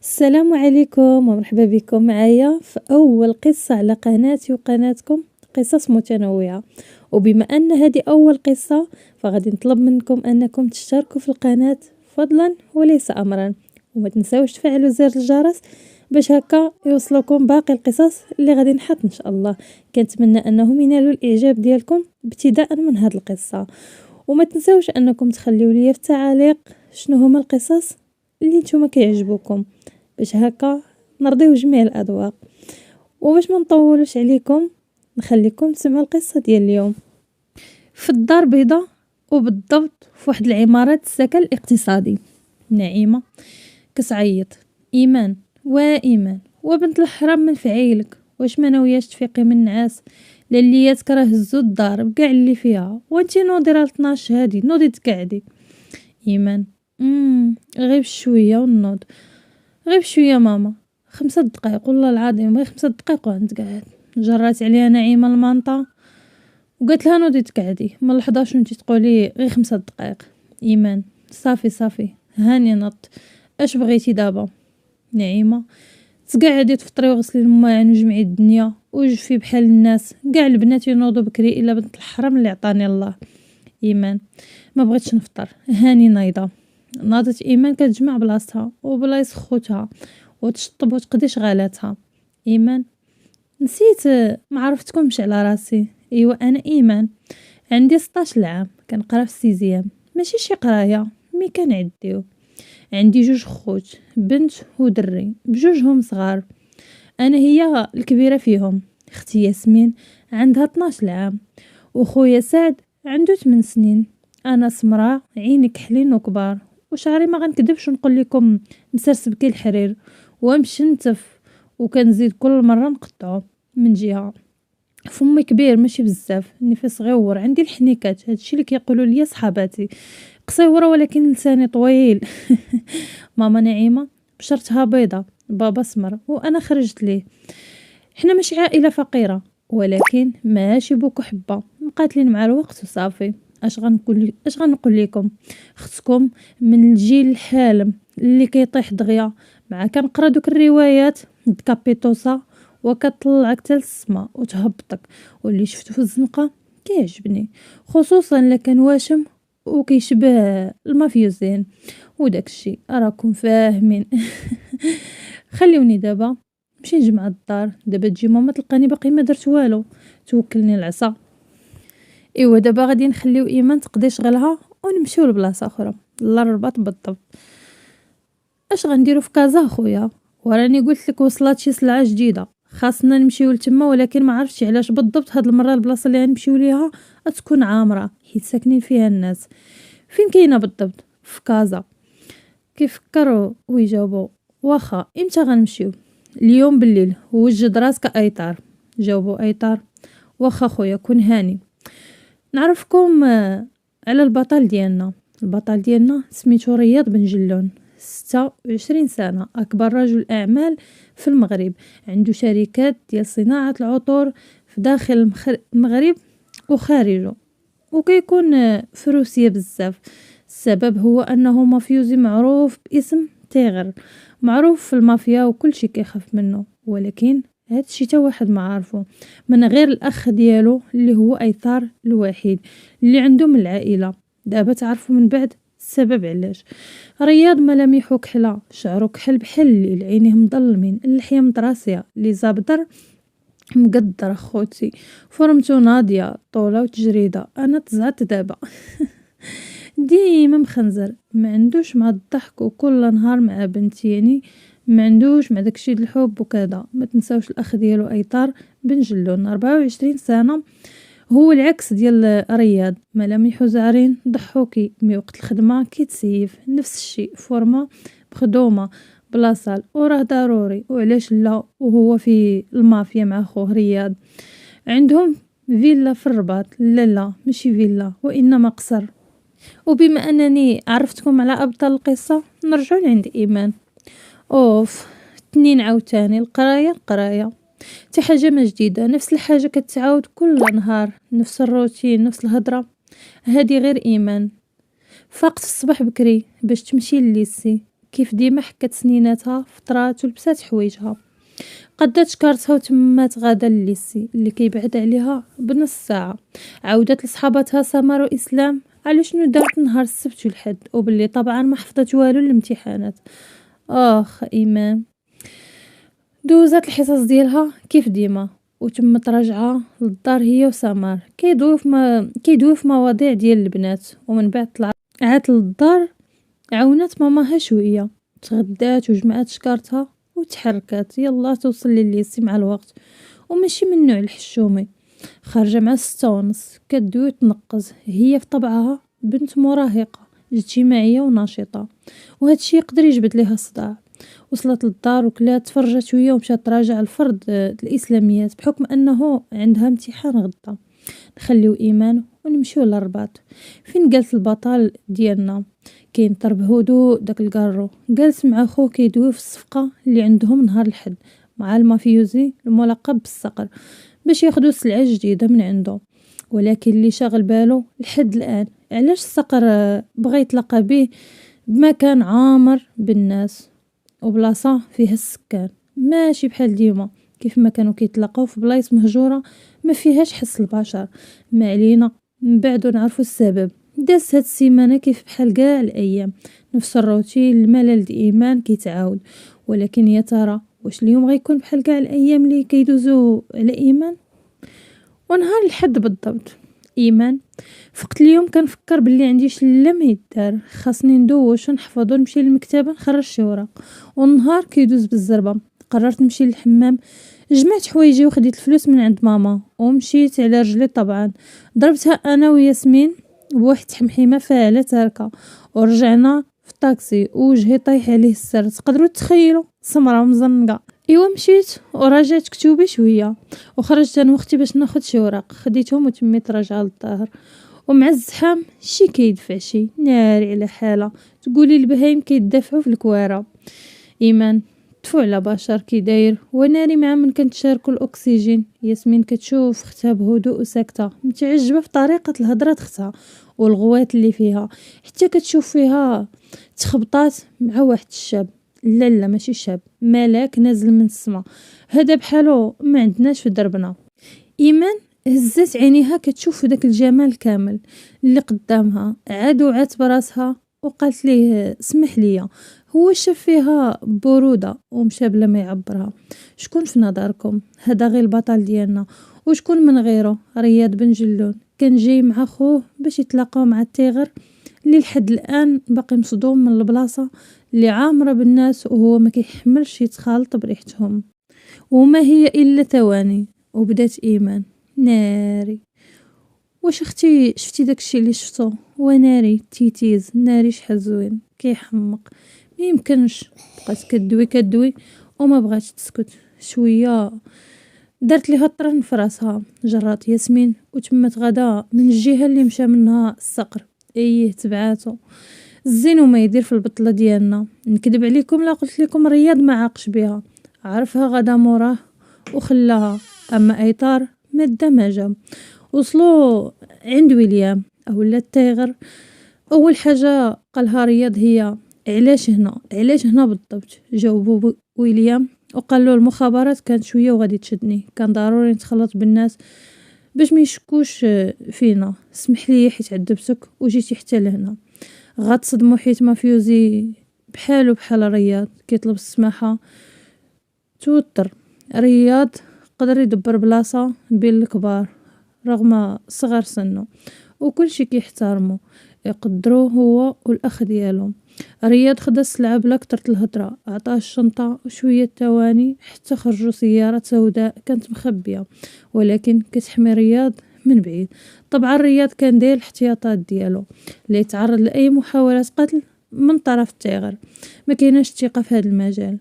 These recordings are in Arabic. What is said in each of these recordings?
السلام عليكم ومرحبا بكم معايا في أول قصة على قناتي وقناتكم قصص متنوعة. وبما أن هذه أول قصة فغادي نطلب منكم أنكم تشتركوا في القناة فضلا وليس أمرا، وما تنساوش تفعلوا زر الجرس باش هكا يوصلكم باقي القصص اللي غادي نحط إن شاء الله. كنتمنى أنهم ينالوا الإعجاب ديالكم ابتداء من هذه القصة، وما تنساوش أنكم تخليوا لي في التعاليق شنو هما القصص اللي نتوما كيعجبوكم باش هكا نرضيو جميع الاذواق. وباش ما نطولش عليكم نخليكم تسمعوا القصه ديال اليوم. في الدار بيضاء، وبالضبط في واحد العماره السكن الاقتصادي، نعيمه كتعيط: ايمان وايمان وبنت الحرام من فعيلك، واش ما ناوياش تفيقي من النعاس؟ لليات كراه هزو الدار بكاع اللي فيها، وانتي نوضي راه 12 هادي، نوضي تقعدي. ايمان: غير شويه ونوض، غير شويه ماما، 5 دقائق والله العظيم، غير 5 دقائق وغنتقعد. جرات عليها نعيمه المانطه وقالت لها نوضي تقعدي، من 11 وانتي تقولي غير 5 دقائق. ايمان: صافي هاني نط، اش بغيتي دابا؟ نعيمه: تقعدي تفطري وغسلي الماعن وجمعي الدنيا وجفي بحال الناس، كاع البنات ينوضوا بكري الا بنت الحرام اللي عطاني الله. ايمان: ما بغيتش نفطر، هاني نايضه. ناضت ايمان كتجمع بلاصتها وبلايص خوتها وتشطب وتقضي شغالاتها. ايمان: نسيت ما عرفتكمش على راسي، ايوا انا ايمان، عندي 16 عام، كنقرا في السيزيام، ماشي شي قرايه مي كنعديو. عندي 2 خوت، بنت ودري، بجوجهم صغار، انا هي الكبيره فيهم. اختي ياسمين عندها 12 عام، وخويا سعد عنده 8 سنين. انا سمراء، عيني كحلين وكبار، وشعري ما غنكذبش ونقول لكم مسرسب كي الحرير، ومشنتف، وكنزيد كل مره نقطعو. من جهه فمي كبير ماشي بزاف، نفي صغيور، عندي الحنيكات، هادشي اللي كيقولوا لي صحاباتي، قصيره ولكن لساني طويل. ماما نعيمه بشرتها بيضه، بابا سمر، وانا خرجت ليه. حنا مش عائله فقيره، ولكن ماشي بوك حبه، مقاتلين مع الوقت وصافي. اش غنقول لكم؟ اختكم من الجيل الحالم اللي كيطيح دغيا، مع كنقرا دوك الروايات دكابيتوسا وكتطلعك حتى للسما وتهبطك، واللي شفتو في الزنقه كيعجبني، خصوصا الا كان واشم وكيشبه المافيوزين وداك الشيء راكم فاهمين. خليوني دابا نمشي نجمع الدار، دابا تجي ماما تلقاني باقي ما درت والو، توكلني العصا. ايوا دابا غادي نخليو ايمان تقضي شغلها ونمشيو لبلاصه اخرى للرباط بالضبط. اش غنديرو في كازا خويا؟ وراني قلت لك وصلت شي سلعه جديده، خاصنا نمشيو لتما، ولكن ما عرفتش علاش بالضبط هاد المره البلاصه اللي غنمشيو ليها تكون عامره حيت ساكنين فيها الناس. فين كاينه بالضبط؟ في كازا. كيفكروا ويجاوبوا: واخا امتى غنمشيو؟ اليوم بالليل، وجد راسك ايطار. جاوبوا ايطار: واخا خويا كون هاني. نعرفكم على البطل ديالنا. البطل ديالنا سميتو رياض بن جلون، 26 سنة، أكبر رجل أعمال في المغرب، عنده شركات ديال صناعة العطور في داخل المغرب وخارجه، وكيكون في روسيا بزاف. السبب هو أنه مافيوزي معروف باسم تيغر، معروف في المافيا وكل شي كيخاف منه، ولكن هادشي تا واحد ما عارفه من غير الاخ ديالو اللي هو ايثار الوحيد اللي عنده من العائله. دابا تعرفوا من بعد السبب علاش. رياض ملامحو كحله، شعرو كحل بحال الليل، عينيه مظلمين، اللحيه مطراسيه، لي زابدر مقدر اخوتي، فورمتو ناضيه، طوله وتجريده. انا تزعت دابا. ديما مخنزر، ما عندوش مع الضحك، وكل نهار مع بنتي، يعني ما عندوش مع داكشي د الحب وكذا. ما تنساوش الاخ ديالو ايطار بن جلون، 24 سنه، هو العكس ديال رياض، ملامحو زعرين ضحوكي، مي وقت الخدمه كيتسيف، نفس الشيء، فورما بخدومه بلاصال، وراه ضروري، وعلاش لا، وهو في المافيا مع خوه رياض. عندهم فيلا في الرباط، لا ماشي فيلا وانما قصر. وبما انني عرفتكم على ابطال القصه نرجع لعند ايمان. اوف، تنين عاوتاني القرايه حتى حاجه ما جديده، نفس الحاجه كتعاود كل نهار، نفس الروتين، نفس الهضره. هذه غير ايمان. فاقت الصباح بكري باش تمشي لليسي، كيف ديما حكت سنيناتها فطرات ولبسات حوايجها، قدات شكارتها وتمات غادا لليسي اللي كيبعد عليها بنص ساعة. عودت لصحاباتها سمر وإسلام على شنو دارت نهار السبت والحد، وباللي طبعا ما حفظت والو الامتحانات. ايمان دوزات الحصص ديالها كيف ديما وتمت راجعه للدار هي وسمر كيدويو في مواضيع ديال البنات. ومن بعد عادت للدار، عاونات ماماها شويه، تغدات وجمعات شكارتها وتحركات يلا توصل لليسي مع الوقت. وماشي من نوع الحشومي، خارجه مع 6:30 كدوي تنقز. هي في طبعها بنت مراهقه اجتماعيه ونشيطه، وهادشي يقدر يجبد ليها الصداع. وصلت للدار وكلات تفرجت شويه ومشات تراجع الفرض الاسلاميات بحكم انه عندها امتحان غدا. نخليو ايمان ونمشيو للرباط فين جالس البطل ديالنا كينطر بهدوء داك الكارو، جالس مع خوه كيدوي في الصفقه اللي عندهم نهار الحد مع المافيوزي الملقب بالصقر باش ياخدو سلعه جديده من عنده. ولكن اللي شاغل بالو لحد الان علاش الصقر بغى يتلاقى به بمكان عامر بالناس وبلاصه فيها السكان، ماشي بحال ديما كيف ما كانوا كيتلاقاو في بلايص مهجوره ما فيهاش حس البشر. ما علينا من بعد نعرفوا السبب. داز هاد السيمانه كيف بحال كاع الايام، نفس الروتين الملل ديال ايمان كيتعاود. ولكن يا ترى واش اليوم غيكون بحال كاع الايام اللي كيدوزو على ايمان؟ ونهار الحد بالضبط ايمان فقت اليوم كنفكر باللي عندي شله ما يدار، خاصني ندوش ونحفظ ونمشي للمكتبه نخرج شي ورق. والنهار كيدوز بالزربه. قررت نمشي للحمام، جمعت حوايجي وخديت الفلوس من عند ماما ومشيت على رجلي. طبعا ضربتها انا وياسمين بواحد تحمحيمه فاعله تاركه، ورجعنا في الطاكسي وجهي طايح عليه السر. تقدروا تخيلوا سمره مزنقه. ايوا مشيت وراجعت كتوبي شويه وخرجت انا واختي باش ناخذ شي اوراق، خديتهم وتميت راجعه للظهر. ومع الزحام شي كيدفع شي ناري على حاله، تقولي البهايم كيدافعوا في الكواره. ايمان دفع على بشر كي داير وناري مع من كنتشاركوا الاكسجين. ياسمين كتشوف اختها بهدوء وساكته متعجبه في طريقه الهضره اختها والغوات اللي فيها، حتى كتشوف فيها تخبطات مع واحد الشاب. لا ماشي شاب، ملاك نازل من السما، هذا بحالو ما عندناش في دربنا. ايمان هزت عينيها كتشوف داك الجمال كامل اللي قدامها، عادت براسها وقالت ليه اسمح لي. هو شاف فيها برودة ومشى بلا ما يعبرها. شكون في نظركم هذا غير البطل ديالنا؟ وشكون من غيره؟ رياض بن جلون كان جاي مع خوه باش يتلاقاو مع التيغر اللي لحد الان باقي مصدوم من البلاصه اللي عامره بالناس وهو ما كيحملش يتخالط بريحتهم. وما هي الا ثواني وبدات ايمان ناري. واش اختي شفتي داكشي اللي شفتو؟ وناري تيتيز ناري شحال زوين كيحمق. ما يمكنش. بقات كدوي وما بغاتش تسكت. شويه دارت ليها الطرن في راسها، جرات ياسمين وتمت غدا من الجهه اللي مشى منها الصقر. تبعاتو الزين وما يدير في البطله ديالنا. نكذب عليكم لا قلت لكم رياض ما عاقش بها، عرفها غدا موراه وخلاها. اما ايطار ماده ما جا. وصلوا عند ويليام اولا التيغر. اول حاجه قالها رياض هي علاش هنا بالضبط. جاوبوا ويليام وقال له المخابرات كانت شويه وغادي تشدني، كان ضروري نتخلط بالناس باش ما يشكوش فينا. اسمح لي حيت عذبتك وجيتي حتى لهنا. غتصدموا حيت مافيوزي بحال رياض كيطلب السماحه. توتر رياض قدر يدبر بلاصه بين الكبار رغم صغر سنه وكل شي كيحترمه يقدروه هو والاخ ديالو. رياض خدا السلعه بلا كترت الهضره، عطاه الشنطه وشويه ثواني حتى خرجوا سياره سوداء كانت مخبيه ولكن كتحمي رياض من بعيد. طبعا رياض كان داير الاحتياطات ديالو اللي يتعرض لاي محاولات قتل من طرف التيغر. ما كايناش ثقه في هذا المجال.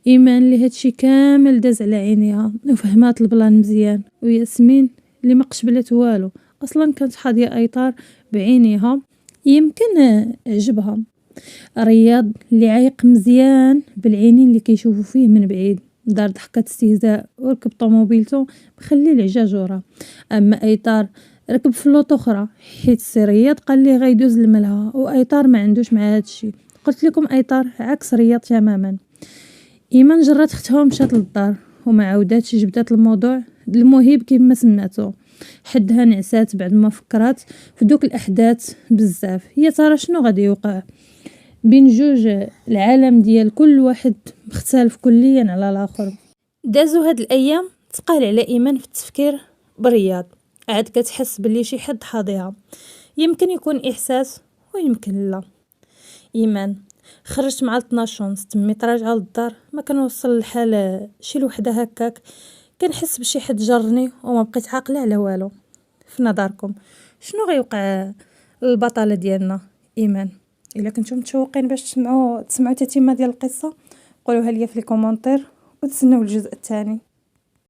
ايمان اللي هادشي كامل داز على عينيها وفهمات البلان مزيان، وياسمين اللي ما قشبلت والو اصلا كانت حاضيه ايطار بعينيها يمكن عجبها. رياض اللي عايق مزيان بالعينين اللي كيشوفوا فيه من بعيد دار ضحكه استهزاء وركب طوموبيلته مخلي العجاج وراه. اما ايطار ركب فلوط اخرى حيت السي رياض قال ليه غيدوز الملها وايطار ما عندوش مع هادشي. قلت لكم ايطار عكس رياض تماما. ايمان جرات اختها ومشات للدار وما عاوداتش، جبدات الموضوع المهيب كما سماتو، حدها نعسات بعد ما فكرات في دوك الاحداث بزاف. هي ترى شنو غادي يوقع بين جوج العالم ديال كل واحد مختلف كليا على الاخر. دازو هاد الايام تقال على ايمان في التفكير برياض، عاد كتحس بلي شي حد حاضيها، يمكن يكون احساس ويمكن لا. ايمان خرجت مع 12 ونص، تميت راجعه للدار، ما كنوصل الحال شي لوحده هكاك، كنحس بشي حد جرني وما بقيت عاقله على والو. في نظركم شنو غيوقع للبطله ديالنا ايمان؟ الا كنتم متشوقين باش تسمعوا تتمه ديال القصه قولوها لي في الكومونتير وتسناو الجزء الثاني.